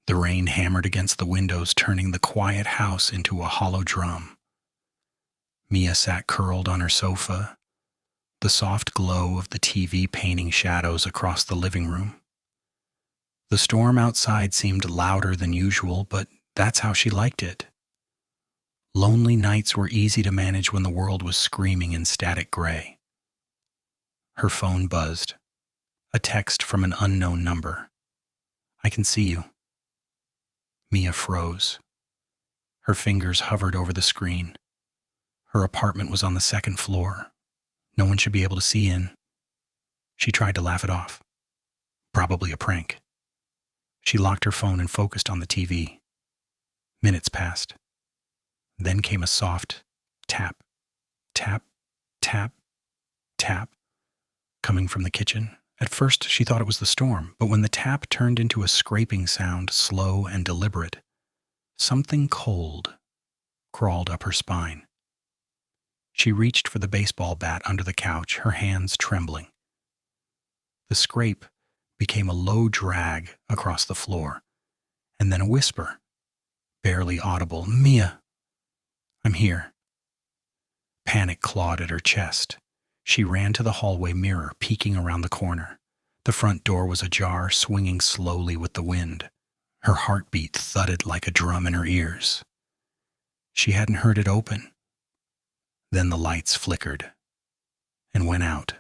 The rain hammered against the windows, turning the quiet house into a hollow drum. Mia sat curled on her sofa, the soft glow of the TV painting shadows across the living room. The storm outside seemed louder than usual, but that's how she liked it. Lonely nights were easy to manage when the world was screaming in static gray. Her phone buzzed. A text from an unknown number. "I can see you." Mia froze. Her fingers hovered over the screen. Her apartment was on the second floor. No one should be able to see in. She tried to laugh it off. Probably a prank. She locked her phone and focused on the TV. Minutes passed. Then came a soft tap, tap, tap, tap, coming from the kitchen. At first, she thought it was the storm, but when the tap turned into a scraping sound, slow and deliberate, something cold crawled up her spine. She reached for the baseball bat under the couch, her hands trembling. The scrape became a low drag across the floor, and then a whisper, barely audible, "Mia, I'm here." Panic clawed at her chest. She ran to the hallway mirror, peeking around the corner. The front door was ajar, swinging slowly with the wind. Her heartbeat thudded like a drum in her ears. She hadn't heard it open. Then the lights flickered and went out.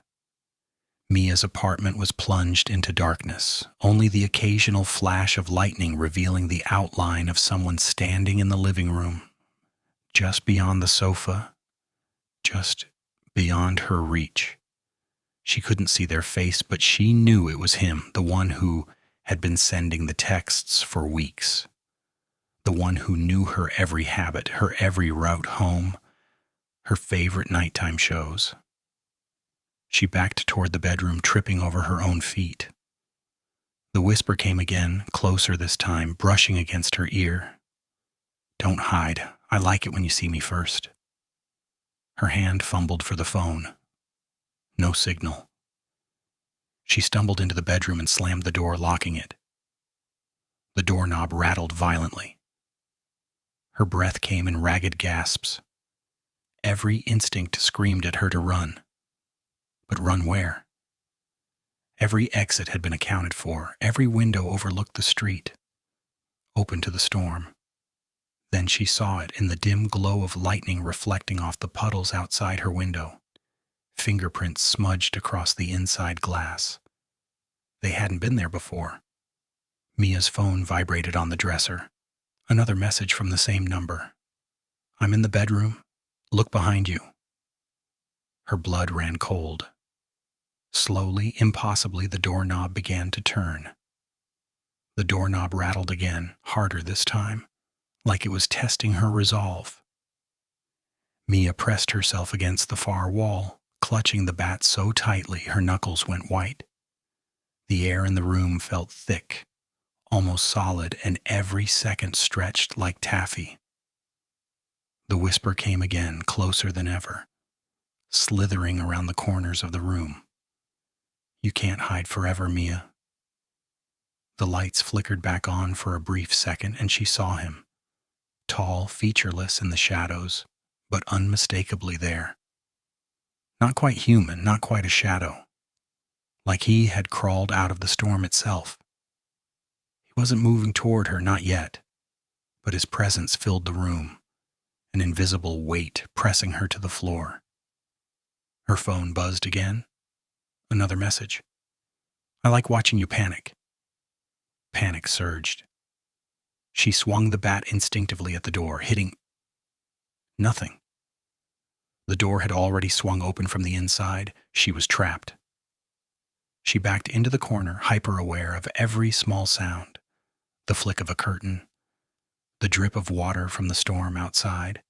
Mia's apartment was plunged into darkness, only the occasional flash of lightning revealing the outline of someone standing in the living room, just beyond the sofa, just beyond her reach. She couldn't see their face, but she knew it was him, the one who had been sending the texts for weeks, the one who knew her every habit, her every route home, her favorite nighttime shows. She backed toward the bedroom, tripping over her own feet. The whisper came again, closer this time, brushing against her ear. "Don't hide. I like it when you see me first." Her hand fumbled for the phone. No signal. She stumbled into the bedroom and slammed the door, locking it. The doorknob rattled violently. Her breath came in ragged gasps. Every instinct screamed at her to run. But run where? Every exit had been accounted for. Every window overlooked the street, open to the storm. Then she saw it in the dim glow of lightning reflecting off the puddles outside her window. Fingerprints smudged across the inside glass. They hadn't been there before. Mia's phone vibrated on the dresser. Another message from the same number. "I'm in the bedroom. Look behind you." Her blood ran cold. Slowly, impossibly, the doorknob began to turn. The doorknob rattled again, harder this time, like it was testing her resolve. Mia pressed herself against the far wall, clutching the bat so tightly her knuckles went white. The air in the room felt thick, almost solid, and every second stretched like taffy. The whisper came again, closer than ever, slithering around the corners of the room. "You can't hide forever, Mia." The lights flickered back on for a brief second, and she saw him, tall, featureless in the shadows, but unmistakably there. Not quite human, not quite a shadow. Like he had crawled out of the storm itself. He wasn't moving toward her, not yet, but his presence filled the room, an invisible weight pressing her to the floor. Her phone buzzed again. Another message. "I like watching you panic." Panic surged. She swung the bat instinctively at the door, hitting nothing. The door had already swung open from the inside. She was trapped. She backed into the corner, hyper-aware of every small sound. The flick of a curtain, the drip of water from the storm outside,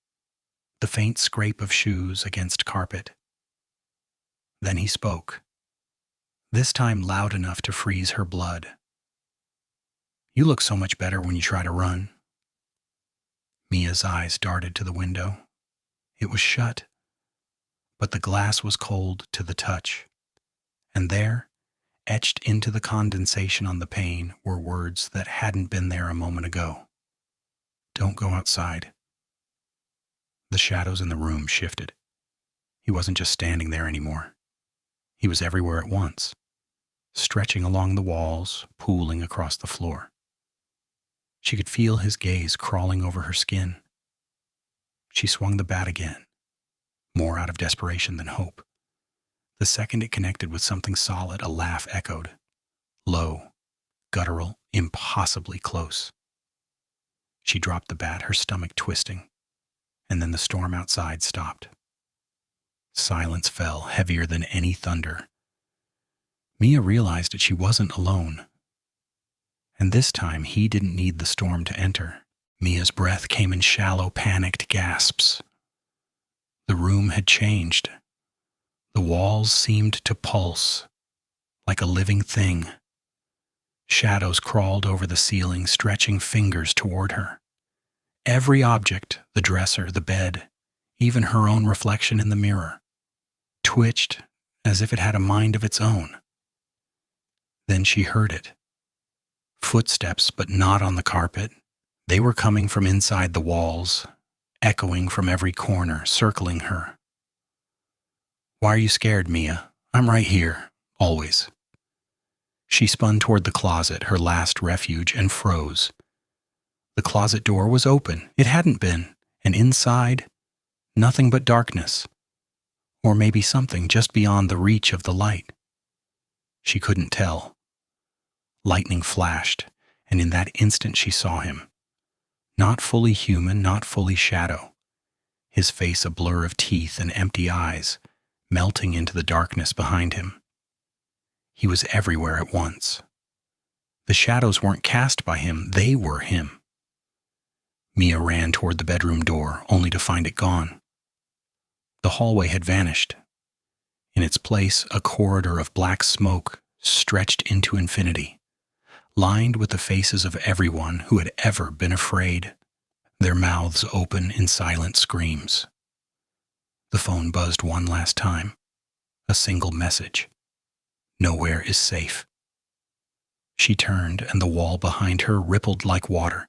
the faint scrape of shoes against carpet. Then he spoke, this time loud enough to freeze her blood. "You look so much better when you try to run." Mia's eyes darted to the window. It was shut, but the glass was cold to the touch. And there, Etched into the condensation on the pane were words that hadn't been there a moment ago. Don't go outside. The shadows in the room shifted. He wasn't just standing there anymore. He was everywhere at once, stretching along the walls, pooling across the floor. She could feel his gaze crawling over her skin. She swung the bat again, more out of desperation than hope. The second it connected with something solid, a laugh echoed. Low, guttural, impossibly close. She dropped the bat, her stomach twisting, and then the storm outside stopped. Silence fell, heavier than any thunder. Mia realized that she wasn't alone. And this time, he didn't need the storm to enter. Mia's breath came in shallow, panicked gasps. The room had changed. The walls seemed to pulse, like a living thing. Shadows crawled over the ceiling, stretching fingers toward her. Every object, the dresser, the bed, even her own reflection in the mirror, twitched as if it had a mind of its own. Then she heard it. Footsteps, but not on the carpet. They were coming from inside the walls, echoing from every corner, circling her. Why are you scared, Mia? I'm right here, always. She spun toward the closet, her last refuge, and froze. The closet door was open. It hadn't been, and inside, nothing but darkness. Or maybe something just beyond the reach of the light. She couldn't tell. Lightning flashed, and in that instant she saw him. Not fully human, not fully shadow. His face a blur of teeth and empty eyes, melting into the darkness behind him. He was everywhere at once. The shadows weren't cast by him, they were him. Mia ran toward the bedroom door, only to find it gone. The hallway had vanished. In its place, a corridor of black smoke stretched into infinity, lined with the faces of everyone who had ever been afraid, their mouths open in silent screams. The phone buzzed one last time. A single message. Nowhere is safe. She turned, and the wall behind her rippled like water.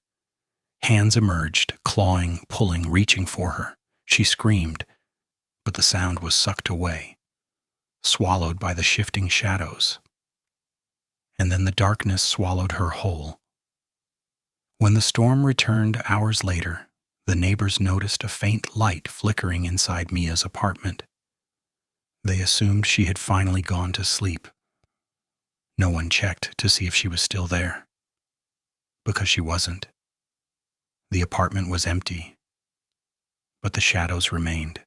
Hands emerged, clawing, pulling, reaching for her. She screamed, but the sound was sucked away, swallowed by the shifting shadows. And then the darkness swallowed her whole. When the storm returned hours later, the neighbors noticed a faint light flickering inside Mia's apartment. They assumed she had finally gone to sleep. No one checked to see if she was still there, because she wasn't. The apartment was empty, but the shadows remained.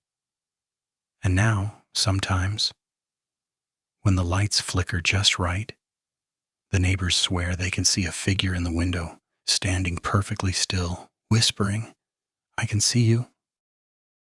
And now, sometimes, when the lights flicker just right, the neighbors swear they can see a figure in the window, standing perfectly still, whispering, "I can see you.